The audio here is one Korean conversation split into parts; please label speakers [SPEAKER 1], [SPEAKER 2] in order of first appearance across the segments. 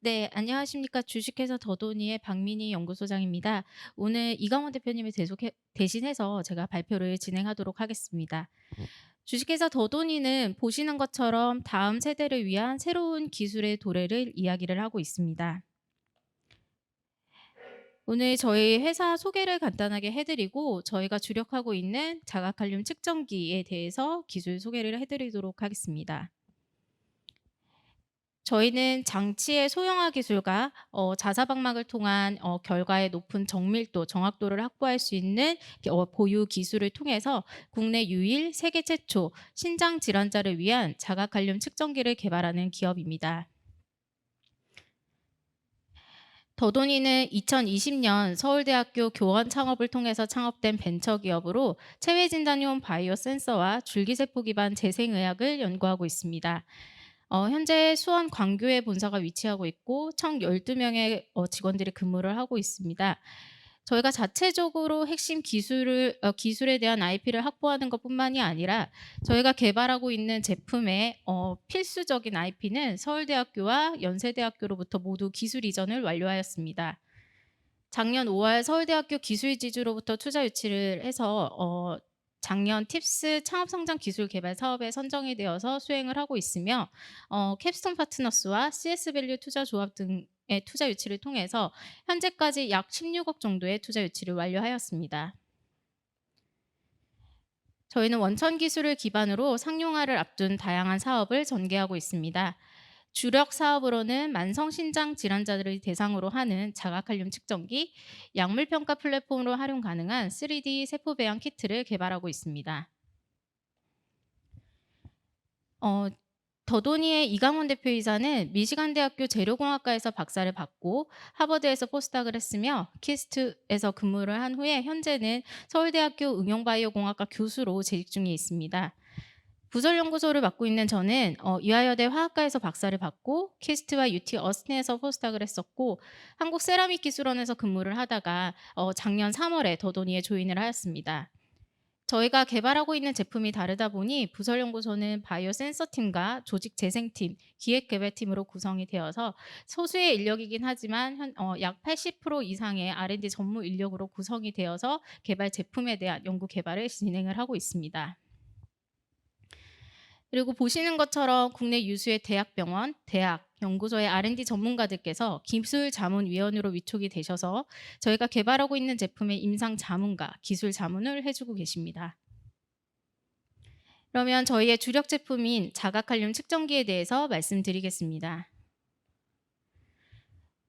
[SPEAKER 1] 네, 안녕하십니까. 주식회사 더도니의 박민희 연구소장입니다. 오늘 이강원 대표님을 대신해서 제가 발표를 진행하도록 하겠습니다. 주식회사 더도니는 보시는 것처럼 다음 세대를 위한 새로운 기술의 도래를 이야기를 하고 있습니다. 오늘 저희 회사 소개를 간단하게 해드리고 저희가 주력하고 있는 자가칼륨 측정기에 대해서 기술 소개를 해드리도록 하겠습니다. 저희는 장치의 소형화 기술과 자사방막을 통한 결과의 높은 정밀도, 정확도를 확보할 수 있는 보유 기술을 통해서 국내 유일, 세계 최초 신장 질환자를 위한 자가칼륨 측정기를 개발하는 기업입니다. 더도니는 2020년 서울대학교 교원 창업을 통해서 창업된 벤처기업으로 체외진단용 바이오 센서와 줄기세포 기반 재생의학을 연구하고 있습니다. 현재 수원 광교에 본사가 위치하고 있고 총 12명의 직원들이 근무를 하고 있습니다. 저희가 자체적으로 핵심 기술에 대한 IP를 확보하는 것뿐만이 아니라 저희가 개발하고 있는 제품의 필수적인 IP는 서울대학교와 연세대학교로부터 모두 기술 이전을 완료하였습니다. 작년 5월 서울대학교 기술지주로부터 투자 유치를 해서 작년 팁스 창업성장 기술 개발 사업에 선정이 되어서 수행을 하고 있으며 캡스톤 파트너스와 CS밸류 투자조합 등의 투자 유치를 통해서 현재까지 약 16억 정도의 투자 유치를 완료하였습니다. 저희는 원천 기술을 기반으로 상용화를 앞둔 다양한 사업을 전개하고 있습니다. 주력 사업으로는 만성신장 질환자들을 대상으로 하는 자가칼륨 측정기, 약물 평가 플랫폼으로 활용 가능한 3D 세포 배양 키트를 개발하고 있습니다. 어, 더도니의 이강원 대표이사는 미시간 대학교 재료공학과에서 박사를 받고 하버드에서 포스닥을 했으며 키스트에서 근무를 한 후에 현재는 서울대학교 응용바이오공학과 교수로 재직 중에 있습니다. 부설연구소를 맡고 있는 저는 이화여대 화학과에서 박사를 받고 키스트와 UT 어스틴에서 포스닥을 했었고 한국세라믹기술원에서 근무를 하다가 작년 3월에 더도니에 조인을 하였습니다. 저희가 개발하고 있는 제품이 다르다 보니 부설연구소는 바이오 센서팀과 조직재생팀, 기획개발팀으로 구성이 되어서 소수의 인력이긴 하지만 약 80% 이상의 R&D 전문 인력으로 구성이 되어서 개발 제품에 대한 연구 개발을 진행을 하고 있습니다. 그리고 보시는 것처럼 국내 유수의 대학병원, 대학, 연구소의 R&D 전문가들께서 기술자문위원으로 위촉이 되셔서 저희가 개발하고 있는 제품의 임상 자문과 기술 자문을 해주고 계십니다. 그러면 저희의 주력 제품인 자가칼륨 측정기에 대해서 말씀드리겠습니다.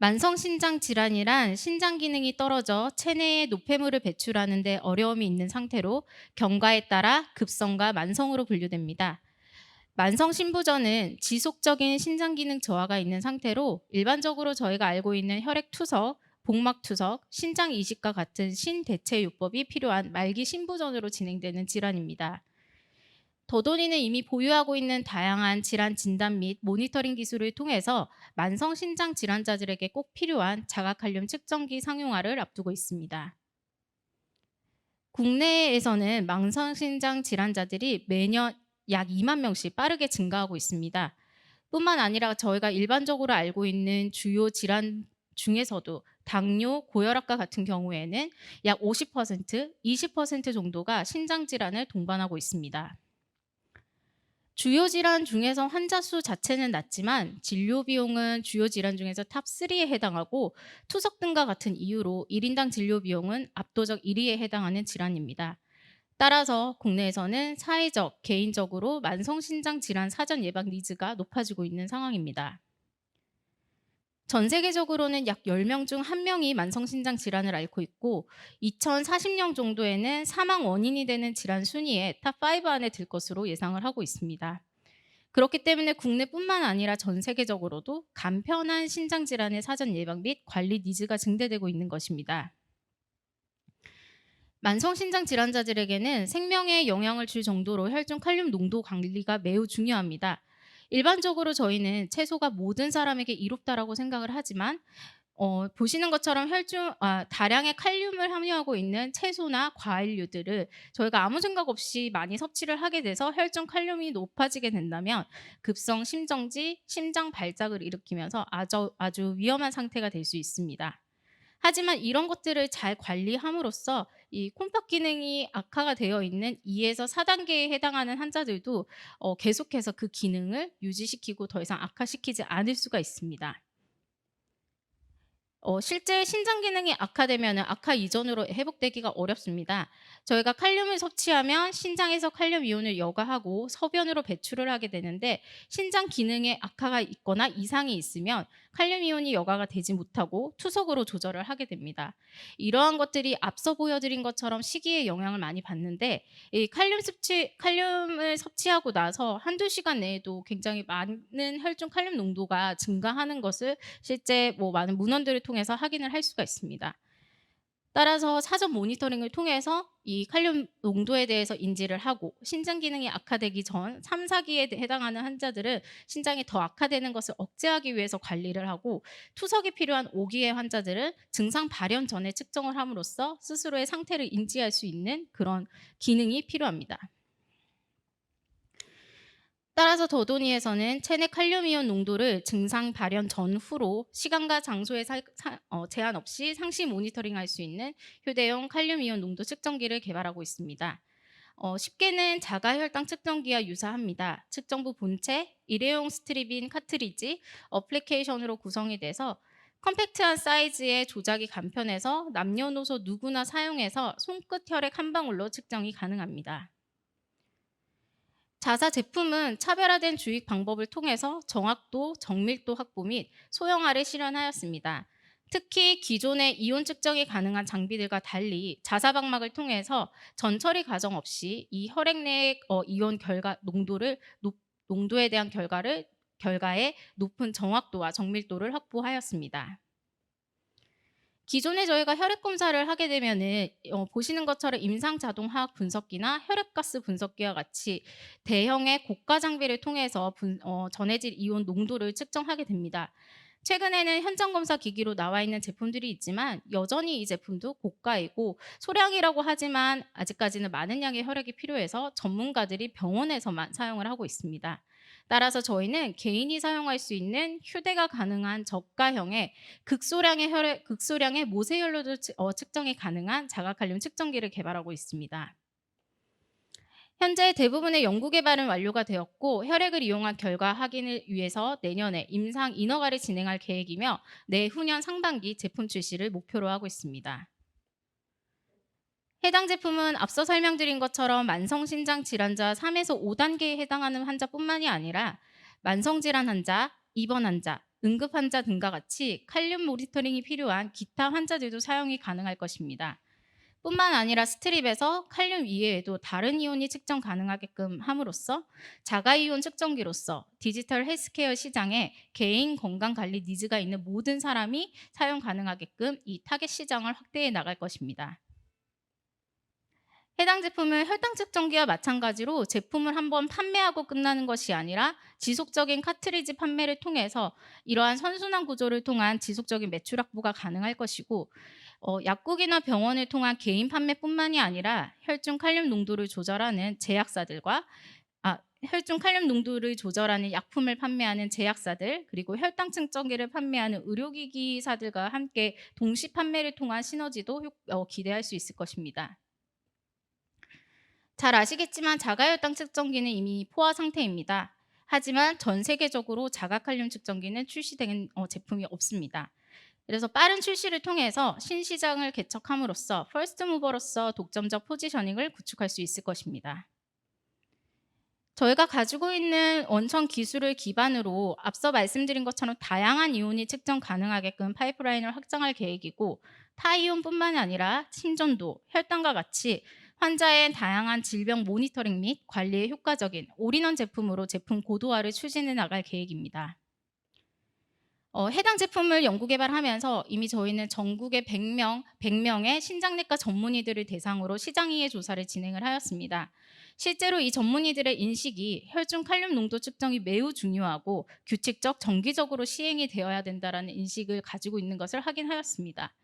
[SPEAKER 1] 만성신장 질환이란 신장 기능이 떨어져 체내에 노폐물을 배출하는 데 어려움이 있는 상태로 경과에 따라 급성과 만성으로 분류됩니다. 만성 신부전은 지속적인 신장 기능 저하가 있는 상태로 일반적으로 저희가 알고 있는 혈액 투석, 복막 투석, 신장 이식과 같은 신대체 요법이 필요한 말기 신부전으로 진행되는 질환입니다. 더도니는 이미 보유하고 있는 다양한 질환 진단 및 모니터링 기술을 통해서 만성 신장 질환자들에게 꼭 필요한 자가칼륨 측정기 상용화를 앞두고 있습니다. 국내에서는 만성신장 질환자들이 매년 약 2만 명씩 빠르게 증가하고 있습니다. 뿐만 아니라 저희가 일반적으로 알고 있는 주요 질환 중에서도 당뇨, 고혈압과 같은 경우에는 약 50%, 20% 정도가 신장 질환을 동반하고 있습니다. 주요 질환 중에서 환자 수 자체는 낮지만 진료 비용은 주요 질환 중에서 탑3에 해당하고 투석 등과 같은 이유로 1인당 진료 비용은 압도적 1위에 해당하는 질환입니다. 따라서 국내에서는 사회적, 개인적으로 만성신장 질환 사전 예방 니즈가 높아지고 있는 상황입니다. 전 세계적으로는 약 10명 중 1명이 만성신장 질환을 앓고 있고 2040년 정도에는 사망 원인이 되는 질환 순위에 탑5 안에 들 것으로 예상을 하고 있습니다. 그렇기 때문에 국내뿐만 아니라 전 세계적으로도 간편한 신장 질환의 사전 예방 및 관리 니즈가 증대되고 있는 것입니다. 만성신장 질환자들에게는 생명에 영향을 줄 정도로 혈중 칼륨 농도 관리가 매우 중요합니다. 일반적으로 저희는 채소가 모든 사람에게 이롭다라고 생각을 하지만 보시는 것처럼 다량의 칼륨을 함유하고 있는 채소나 과일류들을 저희가 아무 생각 없이 많이 섭취를 하게 돼서 혈중 칼륨이 높아지게 된다면 급성 심정지, 심장 발작을 일으키면서 아주 위험한 상태가 될 수 있습니다. 하지만 이런 것들을 잘 관리함으로써 이 콩팥 기능이 악화가 되어 있는 2에서 4단계에 해당하는 환자들도 계속해서 그 기능을 유지시키고 더 이상 악화시키지 않을 수가 있습니다. 실제 신장 기능이 악화되면은 악화 이전으로 회복되기가 어렵습니다. 저희가 칼륨을 섭취하면 신장에서 칼륨 이온을 여과하고 소변으로 배출을 하게 되는데 신장 기능에 악화가 있거나 이상이 있으면 칼륨 이온이 여과가 되지 못하고 투석으로 조절을 하게 됩니다. 이러한 것들이 앞서 보여드린 것처럼 식이에 영향을 많이 받는데 이 칼륨을 섭취하고 나서 한두 시간 내에도 굉장히 많은 혈중 칼륨 농도가 증가하는 것을 실제 많은 문헌들을 통해서 확인을 할 수가 있습니다. 따라서 사전 모니터링을 통해서 이 칼륨 농도에 대해서 인지를 하고 신장 기능이 악화되기 전 3-4기에 해당하는 환자들은 신장이 더 악화되는 것을 억제하기 위해서 관리를 하고 투석이 필요한 5기의 환자들은 증상 발현 전에 측정을 함으로써 스스로의 상태를 인지할 수 있는 그런 기능이 필요합니다. 따라서 더도니에서는 체내 칼륨이온 농도를 증상 발현 전후로 시간과 장소에 제한 없이 상시 모니터링할 수 있는 휴대용 칼륨이온 농도 측정기를 개발하고 있습니다. 쉽게는 자가혈당 측정기와 유사합니다. 측정부 본체, 일회용 스트립인 카트리지, 어플리케이션으로 구성이 돼서 컴팩트한 사이즈의 조작이 간편해서 남녀노소 누구나 사용해서 손끝 혈액 한 방울로 측정이 가능합니다. 자사 제품은 차별화된 주입 방법을 통해서 정확도, 정밀도 확보 및 소형화를 실현하였습니다. 특히 기존의 이온 측정이 가능한 장비들과 달리 자사 방막을 통해서 전처리 과정 없이 이 혈액 내 이온 농도에 대한 결과의 높은 정확도와 정밀도를 확보하였습니다. 기존에 저희가 혈액 검사를 하게 되면은 보시는 것처럼 임상 자동 화학 분석기나 혈액가스 분석기와 같이 대형의 고가 장비를 통해서 전해질 이온 농도를 측정하게 됩니다. 최근에는 현장 검사 기기로 나와 있는 제품들이 있지만 여전히 이 제품도 고가이고 소량이라고 하지만 아직까지는 많은 양의 혈액이 필요해서 전문가들이 병원에서만 사용을 하고 있습니다. 따라서 저희는 개인이 사용할 수 있는 휴대가 가능한 저가형의 극소량의 모세혈로도 측정이 가능한 자가칼륨 측정기를 개발하고 있습니다. 현재 대부분의 연구 개발은 완료가 되었고 혈액을 이용한 결과 확인을 위해서 내년에 임상 인허가를 진행할 계획이며 내후년 상반기 제품 출시를 목표로 하고 있습니다. 해당 제품은 앞서 설명드린 것처럼 만성신장 질환자 3에서 5단계에 해당하는 환자뿐만이 아니라 만성질환 환자, 입원 환자, 응급 환자 등과 같이 칼륨 모니터링이 필요한 기타 환자들도 사용이 가능할 것입니다. 뿐만 아니라 스트립에서 칼륨 이외에도 다른 이온이 측정 가능하게끔 함으로써 자가이온 측정기로서 디지털 헬스케어 시장에 개인 건강관리 니즈가 있는 모든 사람이 사용 가능하게끔 이 타겟 시장을 확대해 나갈 것입니다. 해당 제품은 혈당 측정기와 마찬가지로 제품을 한번 판매하고 끝나는 것이 아니라 지속적인 카트리지 판매를 통해서 이러한 선순환 구조를 통한 지속적인 매출 확보가 가능할 것이고 약국이나 병원을 통한 개인 판매뿐만이 아니라 혈중 칼륨 농도를 조절하는 약품을 판매하는 제약사들 그리고 혈당 측정기를 판매하는 의료기기사들과 함께 동시 판매를 통한 시너지도 기대할 수 있을 것입니다. 잘 아시겠지만 자가혈당 측정기는 이미 포화 상태입니다. 하지만 전 세계적으로 자가칼륨 측정기는 출시된 제품이 없습니다. 그래서 빠른 출시를 통해서 신시장을 개척함으로써 퍼스트 무버로서 독점적 포지셔닝을 구축할 수 있을 것입니다. 저희가 가지고 있는 원천 기술을 기반으로 앞서 말씀드린 것처럼 다양한 이온이 측정 가능하게끔 파이프라인을 확장할 계획이고 타이온뿐만 아니라 심전도, 혈당과 같이 환자의 다양한 질병 모니터링 및 관리에 효과적인 올인원 제품으로 제품 고도화를 추진해 나갈 계획입니다. 해당 제품을 연구 개발하면서 이미 저희는 전국의 100명의 신장내과 전문의들을 대상으로 시장이해 조사를 진행을 하였습니다. 실제로 이 전문의들의 인식이 혈중 칼륨 농도 측정이 매우 중요하고 규칙적, 정기적으로 시행이 되어야 된다라는 인식을 가지고 있는 것을 확인하였습니다.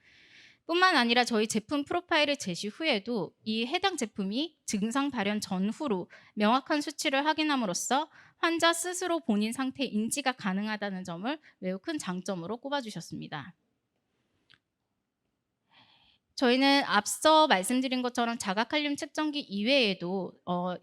[SPEAKER 1] 뿐만 아니라 저희 제품 프로파일을 제시 후에도 이 해당 제품이 증상 발현 전후로 명확한 수치를 확인함으로써 환자 스스로 본인 상태 인지가 가능하다는 점을 매우 큰 장점으로 꼽아주셨습니다. 저희는 앞서 말씀드린 것처럼 자가칼륨 측정기 이외에도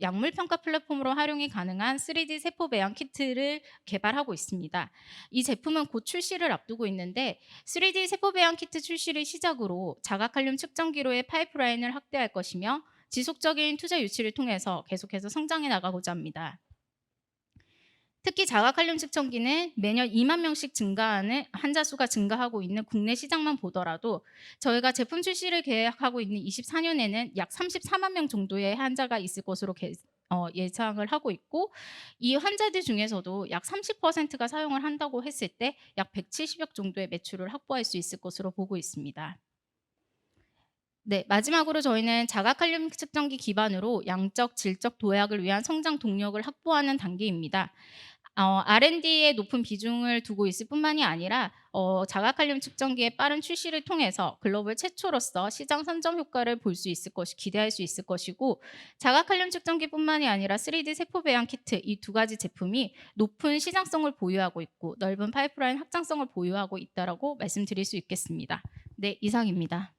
[SPEAKER 1] 약물 평가 플랫폼으로 활용이 가능한 3D 세포 배양 키트를 개발하고 있습니다. 이 제품은 곧 출시를 앞두고 있는데 3D 세포 배양 키트 출시를 시작으로 자가칼륨 측정기로의 파이프라인을 확대할 것이며 지속적인 투자 유치를 통해서 계속해서 성장해 나가고자 합니다. 특히 자가칼륨 측정기는 매년 2만 명씩 증가하는 환자 수가 증가하고 있는 국내 시장만 보더라도 저희가 제품 출시를 계획하고 있는 24년에는 약 34만 명 정도의 환자가 있을 것으로 예상을 하고 있고, 이 환자들 중에서도 약 30%가 사용을 한다고 했을 때 약 170억 정도의 매출을 확보할 수 있을 것으로 보고 있습니다. 네, 마지막으로 저희는 자가칼륨 측정기 기반으로 양적, 질적 도약을 위한 성장 동력을 확보하는 단계입니다. R&D에 높은 비중을 두고 있을 뿐만이 아니라 자가칼륨 측정기의 빠른 출시를 통해서 글로벌 최초로서 시장 선점 효과를 볼 수 있을 기대할 수 있을 것이고, 자가칼륨 측정기뿐만이 아니라 3D 세포 배양 키트 이 두 가지 제품이 높은 시장성을 보유하고 있고 넓은 파이프라인 확장성을 보유하고 있다라고 말씀드릴 수 있겠습니다. 네, 이상입니다.